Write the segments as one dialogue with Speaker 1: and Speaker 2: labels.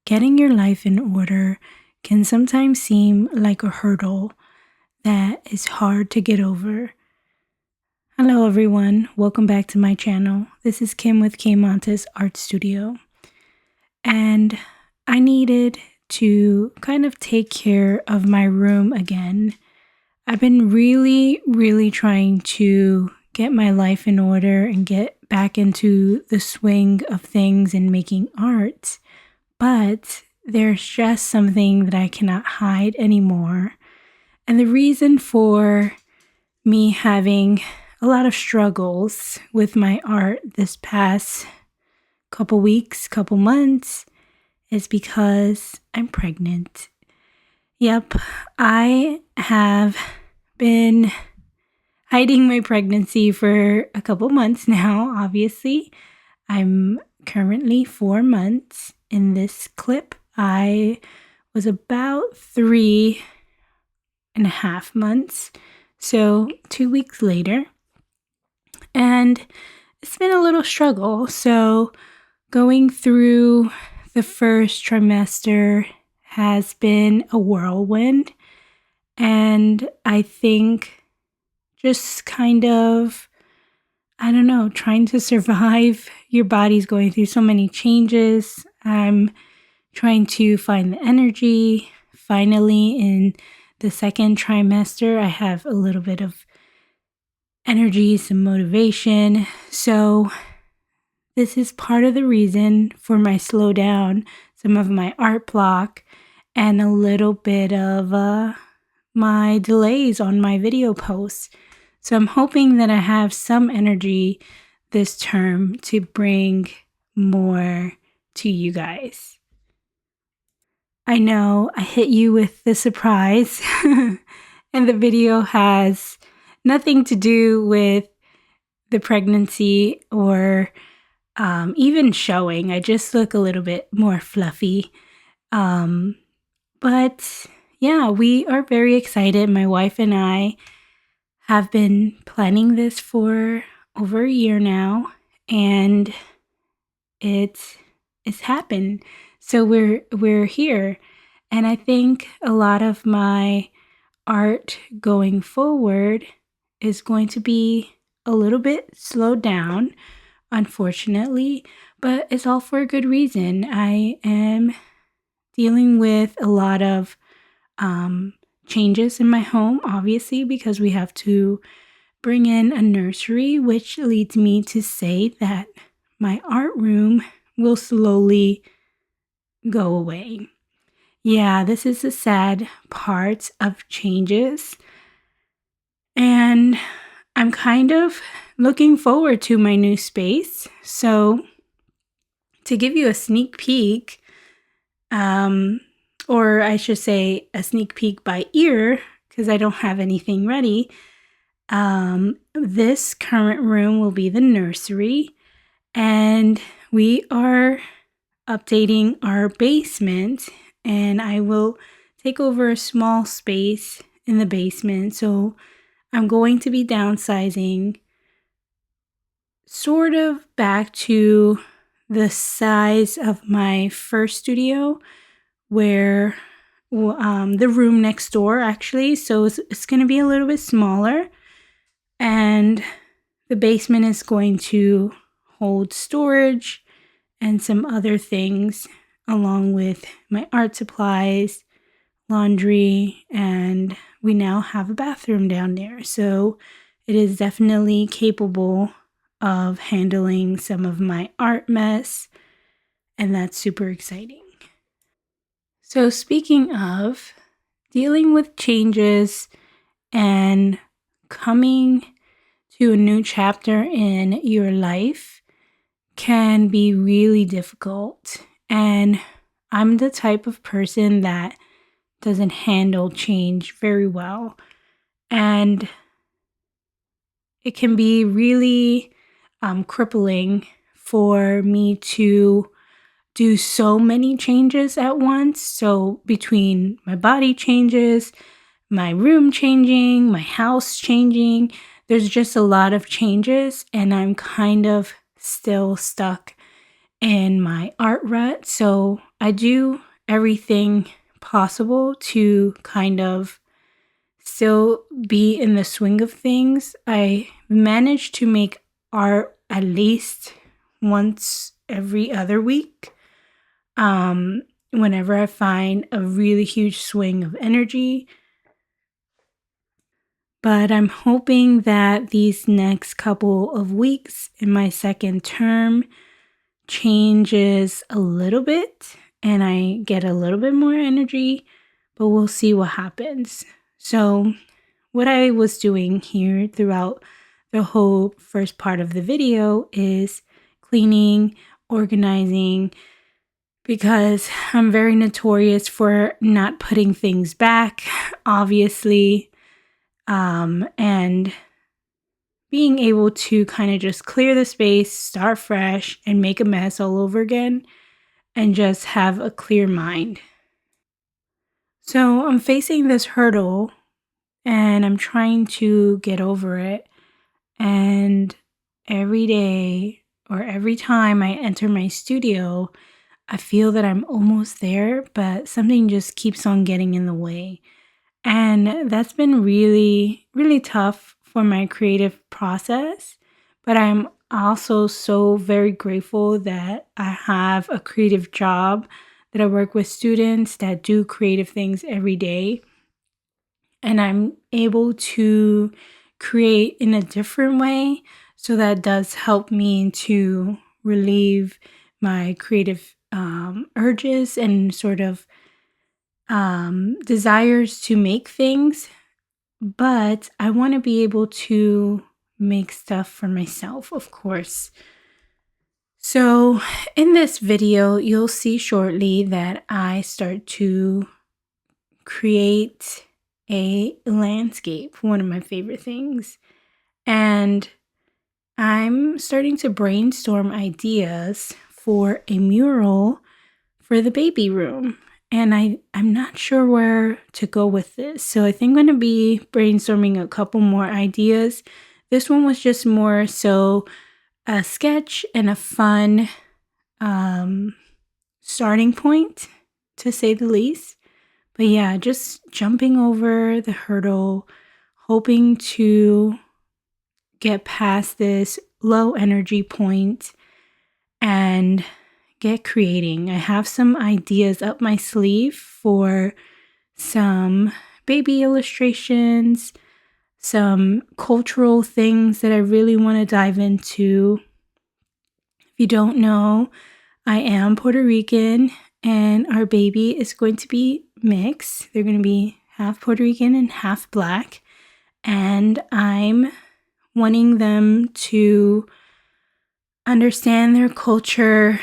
Speaker 1: Getting your life in order can sometimes seem like a hurdle that is hard to get over. Hello, everyone. Welcome back to my channel. This is Kim with K Montes Art Studio. And I needed to kind of take care of my room again. I've been really trying to get my life in order and get back into the swing of things and making art. But there's just something that I cannot hide anymore. And the reason for me having a lot of struggles with my art this past couple weeks, couple months, is because I'm pregnant. Yep, I have been hiding my pregnancy for a couple months now, obviously. I'm currently 4 months. In this clip, I was about 3.5 months, so 2 weeks later. And it's been a little struggle. So going through the first trimester has been a whirlwind. And I think just kind of, trying to survive. Your body's going through so many changes. I'm trying to find the energy. Finally, in the second trimester, I have a little bit of energy, some motivation. So this is part of the reason for my slowdown, some of my art block, and a little bit of my delays on my video posts. So I'm hoping that I have some energy this term to bring more to you guys. I know I hit you with the surprise and the video has nothing to do with the pregnancy or even showing. I just look a little bit more fluffy. But yeah, we are very excited. My wife and I have been planning this for over a year now, and it's happened. So we're here, and I think a lot of my art going forward is going to be a little bit slowed down, unfortunately, but it's all for a good reason. I am dealing with a lot of changes in my home, obviously, because we have to bring in a nursery, which leads me to say that my art room will slowly go away. Yeah, this is the sad part of changes. And I'm kind of looking forward to my new space. So to give you a sneak peek, or I should say a sneak peek by ear, because I don't have anything ready. This current room will be the nursery, and we are updating our basement, and I will take over a small space in the basement. So I'm going to be downsizing sort of back to the size of my first studio, where the room next door actually. So it's going to be a little bit smaller, and the basement is going to hold storage and some other things, along with my art supplies, laundry, and we now have a bathroom down there. So it is definitely capable of handling some of my art mess, and that's super exciting. So speaking of dealing with changes and coming to a new chapter in your life can be really difficult. And I'm the type of person that doesn't handle change very well. And it can be really crippling for me to do so many changes at once. So between my body changes, my room changing, my house changing, there's just a lot of changes, and I'm kind of still stuck in my art rut. So I do everything possible to kind of still be in the swing of things. I managed to make art at least once every other week. Whenever I find a really huge swing of energy. But I'm hoping that these next couple of weeks in my second term changes a little bit and I get a little bit more energy, but we'll see what happens. So what I was doing here throughout the whole first part of the video is cleaning, organizing, because I'm very notorious for not putting things back, obviously, and being able to kind of just clear the space, start fresh, and make a mess all over again, and just have a clear mind. So I'm facing this hurdle, and I'm trying to get over it, and every day or every time I enter my studio, I feel that I'm almost there, but something just keeps on getting in the way. And that's been really, really tough for my creative process. But I'm also so very grateful that I have a creative job, that I work with students that do creative things every day. And I'm able to create in a different way. So that does help me to relieve my creative urges and sort of desires to make things. But I want to be able to make stuff for myself, of course. So in this video, you'll see shortly that I start to create a landscape, one of my favorite things. And I'm starting to brainstorm ideas for a mural for the baby room. And I'm not sure where to go with this. So I think I'm going to be brainstorming a couple more ideas. This one was just more so a sketch and a fun starting point, to say the least. But yeah, just jumping over the hurdle, hoping to get past this low energy point and get creating. I have some ideas up my sleeve for some baby illustrations, some cultural things that I really want to dive into. If you don't know, I am Puerto Rican and our baby is going to be mixed. They're going to be half Puerto Rican and half Black. And I'm wanting them to understand their culture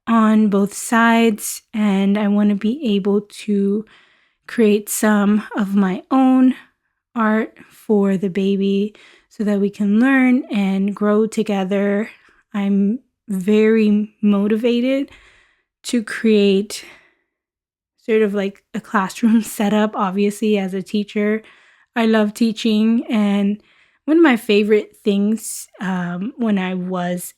Speaker 1: on both sides, and I want to be able to create some of my own art for the baby so that we can learn and grow together. I'm very motivated to create sort of like a classroom setup. Obviously, as a teacher, I love teaching, and one of my favorite things when I was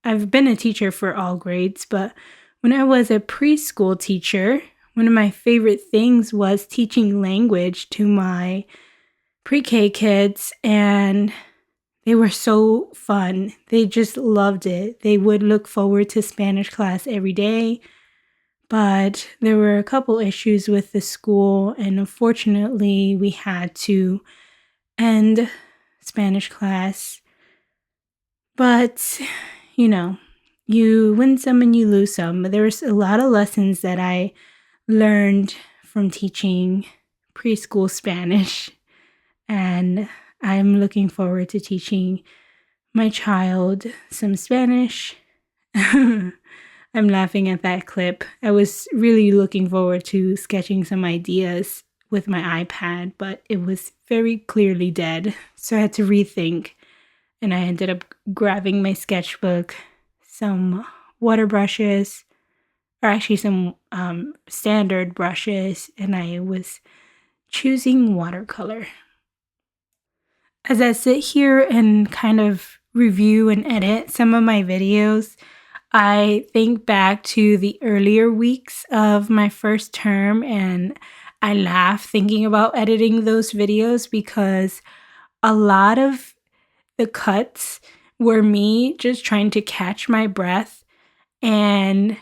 Speaker 1: I've been a teacher for all grades, but when I was a preschool teacher, one of my favorite things was teaching language to my pre-K kids, and they were so fun. They just loved it. They would look forward to Spanish class every day, but there were a couple issues with the school, and unfortunately, we had to end Spanish class. But you know, you win some and you lose some. But there's a lot of lessons that I learned from teaching preschool Spanish, and I'm looking forward to teaching my child some Spanish. I'm laughing at that clip. I was really looking forward to sketching some ideas with my iPad, but it was very clearly dead, so I had to rethink. And I ended up grabbing my sketchbook, some water brushes, or actually some standard brushes, and I was choosing watercolor. As I sit here and kind of review and edit some of my videos, I think back to the earlier weeks of my first term and I laugh thinking about editing those videos because a lot of the cuts were me just trying to catch my breath and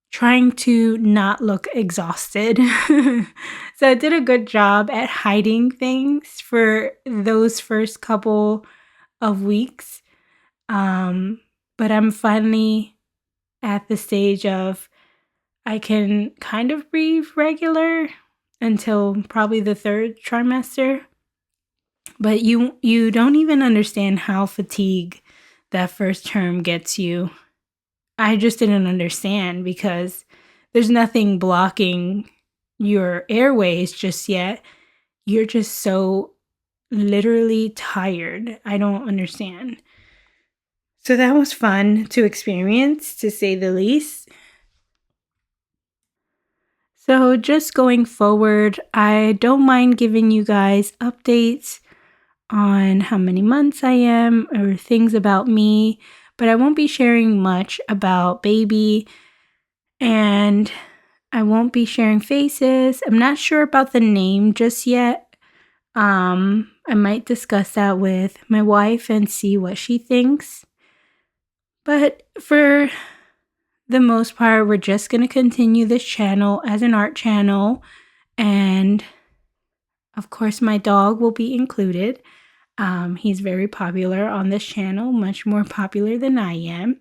Speaker 1: trying to not look exhausted. So I did a good job at hiding things for those first couple of weeks. But I'm finally at the stage of I can kind of breathe regular until probably the third trimester. But you don't even understand how fatigued that first term gets you. I just didn't understand because there's nothing blocking your airways just yet. You're just so literally tired. I don't understand. So that was fun to experience, to say the least. So just going forward, I don't mind giving you guys updates on how many months I am or things about me, but I won't be sharing much about baby and I won't be sharing faces. I'm not sure about the name just yet. I might discuss that with my wife and see what she thinks. But for the most part, we're just going to continue this channel as an art channel. And of course, my dog will be included. He's very popular on this channel, much more popular than I am.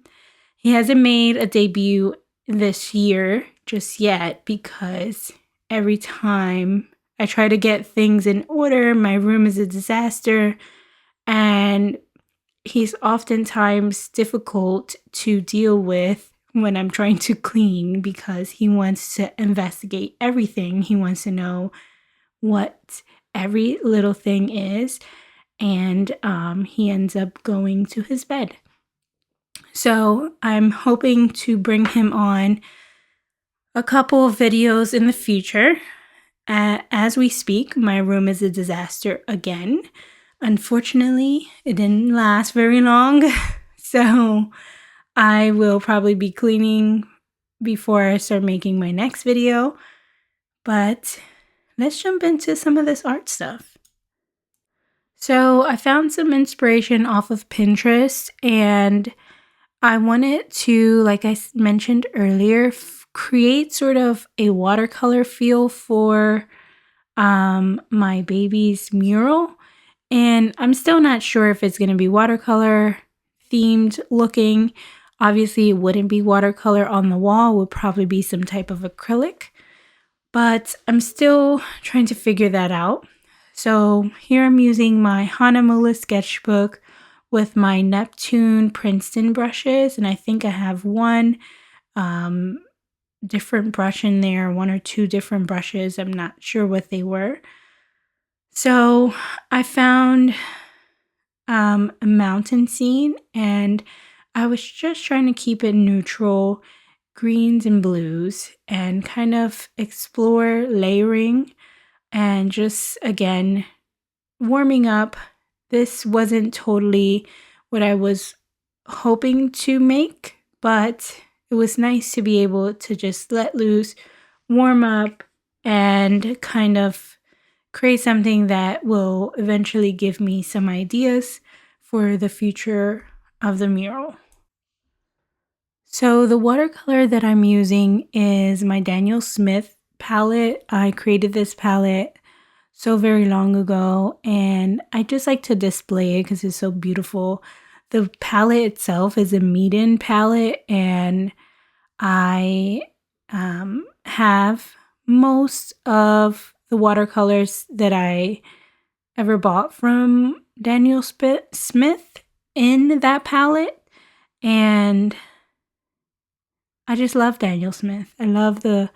Speaker 1: He hasn't made a debut this year just yet because every time I try to get things in order, my room is a disaster and he's oftentimes difficult to deal with when I'm trying to clean because he wants to investigate everything. He wants to know what every little thing is, and he ends up going to his bed. So I'm hoping to bring him on a couple of videos in the future. As we speak, my room is a disaster again. Unfortunately, it didn't last very long, so I will probably be cleaning before I start making my next video. But let's jump into some of this art stuff. So I found some inspiration off of Pinterest and I wanted to, like I mentioned earlier, create sort of a watercolor feel for my baby's mural. And I'm still not sure if it's going to be watercolor themed looking. Obviously, it wouldn't be watercolor on the wall. It would probably be some type of acrylic. But I'm still trying to figure that out. So here I'm using my Hanamola sketchbook with my Neptune Princeton brushes. And I think I have one different brush in there, one or two different brushes. I'm not sure what they were. So I found a mountain scene and I was just trying to keep it neutral, greens and blues, and kind of explore layering and just, again, warming up. This wasn't totally what I was hoping to make, but it was nice to be able to just let loose, warm up, and kind of create something that will eventually give me some ideas for the future of the mural. So the watercolor that I'm using is my Daniel Smith palette. I created this palette so very long ago and I just like to display it because it's so beautiful. The palette itself is a Meeden palette and I have most of the watercolors that I ever bought from Daniel Smith in that palette, and I just love Daniel Smith. I love the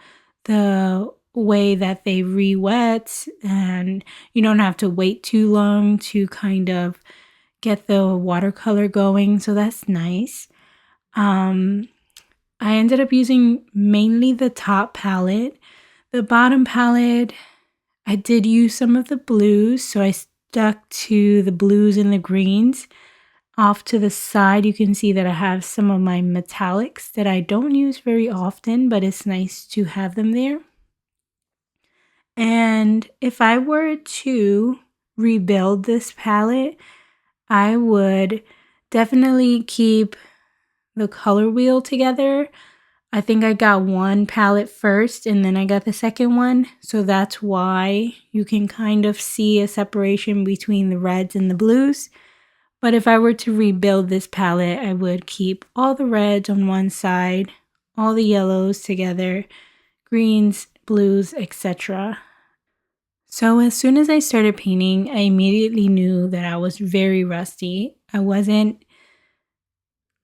Speaker 1: way that they re-wet and you don't have to wait too long to kind of get the watercolor going, so that's nice. I ended up using mainly the top palette. The bottom palette, I did use some of the blues, so I stuck to the blues and the greens. off to the side, you can see that I have some of my metallics that I don't use very often, but it's nice to have them there. And if I were to rebuild this palette, I would definitely keep the color wheel together. I think I got one palette first and then I got the second one. So that's why you can kind of see a separation between the reds and the blues. But if I were to rebuild this palette, I would keep all the reds on one side, all the yellows together, greens, blues, etc. So as soon as I started painting, I immediately knew that I was very rusty. I wasn't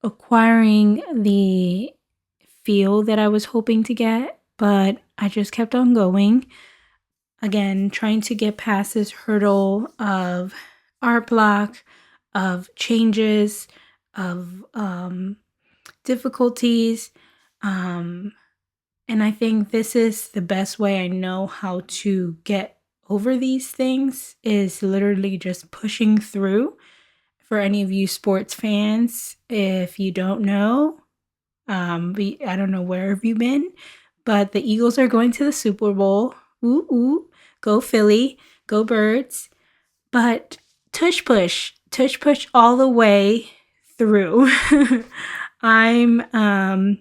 Speaker 1: acquiring the feel that I was hoping to get, but I just kept on going. Again, trying to get past this hurdle of art block, of changes, of difficulties. And I think this is the best way I know how to get over these things, is literally just pushing through. For any of you sports fans, if you don't know, I don't know where have you been, but the Eagles are going to the Super Bowl. Ooh, ooh, go Philly, go Birds. But tush push all the way through. I'm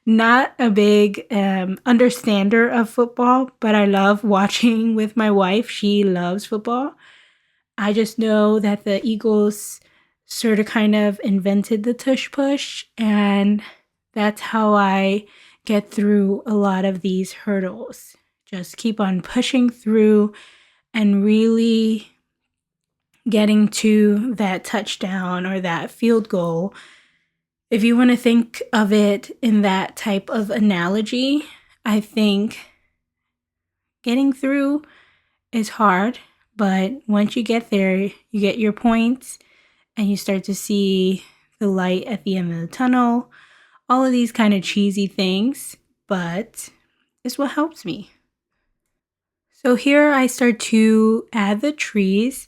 Speaker 1: not a big understander of football, but I love watching with my wife. She loves football. I just know that the Eagles sort of kind of invented the tush push, and that's how I get through a lot of these hurdles. Just keep on pushing through and really getting to that touchdown or that field goal. If you want to think of it in that type of analogy, I think getting through is hard, but once you get there, you get your points and you start to see the light at the end of the tunnel. All of these kind of cheesy things, but it's what helps me. So here I start to add the trees,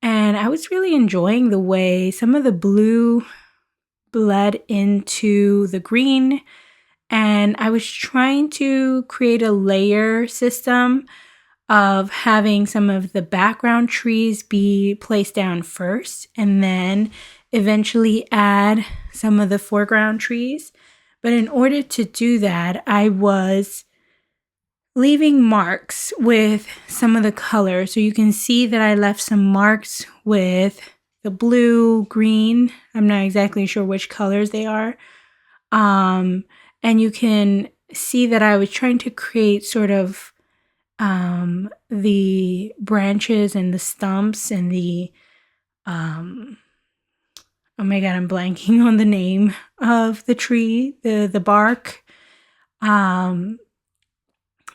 Speaker 1: and I was really enjoying the way some of the blue bled into the green, and I was trying to create a layer system of having some of the background trees be placed down first and then eventually add some of the foreground trees. But in order to do that, I was leaving marks with some of the colors. So you can see that I left some marks with the blue, green. I'm not exactly sure which colors they are. And you can see that I was trying to create sort of the branches and the stumps and the oh my god, I'm blanking on the name of the tree, the bark.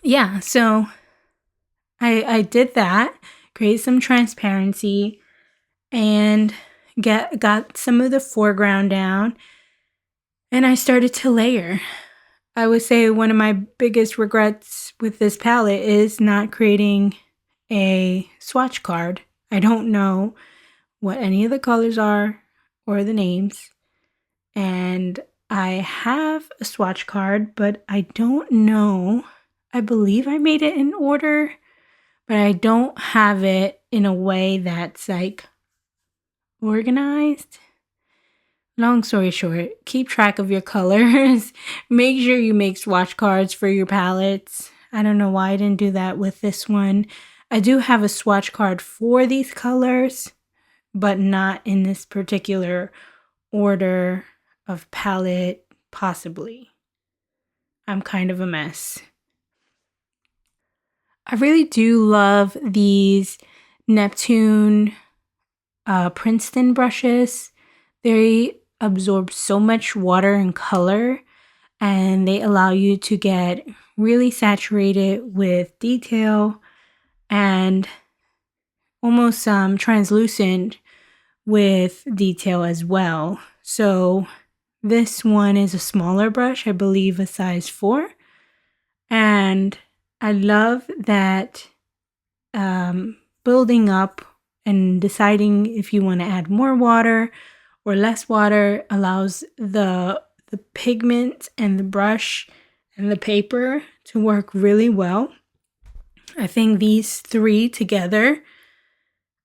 Speaker 1: Yeah, so I did that, create some transparency, and got some of the foreground down, and I started to layer. I would say one of my biggest regrets with this palette is not creating a swatch card. I don't know what any of the colors are or the names, and I have a swatch card, but I don't know. I believe I made it in order, but I don't have it in a way that's like organized. Long story short, keep track of your colors. Make sure you make swatch cards for your palettes. I don't know why I didn't do that with this one. I do have a swatch card for these colors, but not in this particular order of palette, possibly. I'm kind of a mess. I really do love these Neptune Princeton brushes. They absorb so much water and color, and they allow you to get really saturated with detail and almost translucent with detail as well. So this one is a smaller brush, I believe a size 4, and I love that building up and deciding if you want to add more water or less water allows the pigment and the brush and the paper to work really well. I think these three together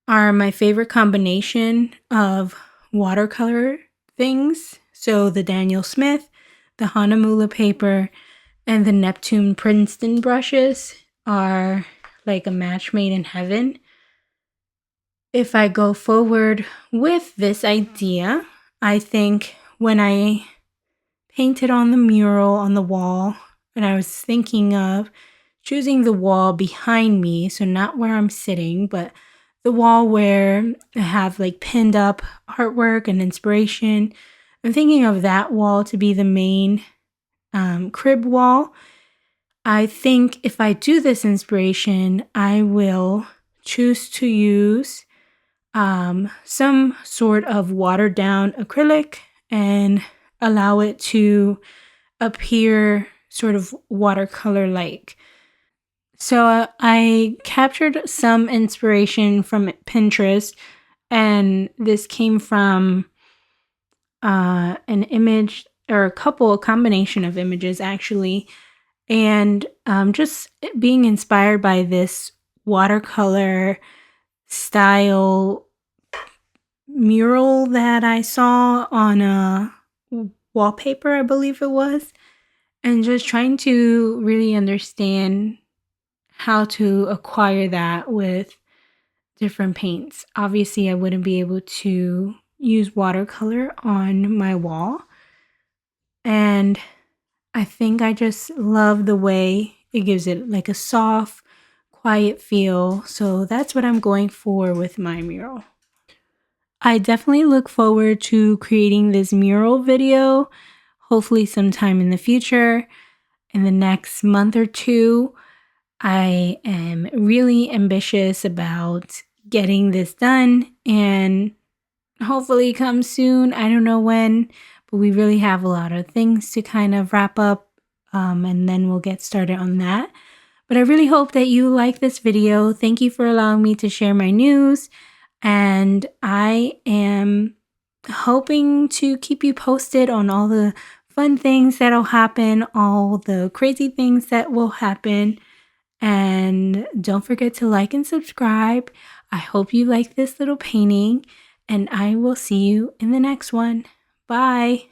Speaker 1: are my favorite combination of watercolor things. So the Daniel Smith, the Hanamola paper, and the Neptune Princeton brushes are like a match made in heaven. If I go forward with this idea, I think when I painted on the mural on the wall, and I was thinking of choosing the wall behind me, so not where I'm sitting, but the wall where I have like pinned up artwork and inspiration. I'm thinking of that wall to be the main crib wall. I think if I do this inspiration, I will choose to use some sort of watered down acrylic and allow it to appear sort of watercolor like. So I captured some inspiration from Pinterest, and this came from an image or a combination of images actually, and just being inspired by this watercolor style mural that I saw on a wallpaper, I believe it was, and just trying to really understand how to acquire that with different paints. Obviously, I wouldn't be able to use watercolor on my wall, and I think I just love the way it gives it like a soft, quiet feel. So that's what I'm going for with my mural. I definitely look forward to creating this mural video, hopefully sometime in the future, in the next month or two. I am really ambitious about getting this done and hopefully come soon. I don't know when, but we really have a lot of things to kind of wrap up, and then we'll get started on that. But I really hope that you like this video. Thank you for allowing me to share my news. And I am hoping to keep you posted on all the fun things that'll happen, all the crazy things that will happen. And don't forget to like and subscribe. I hope you like this little painting, and I will see you in the next one. Bye.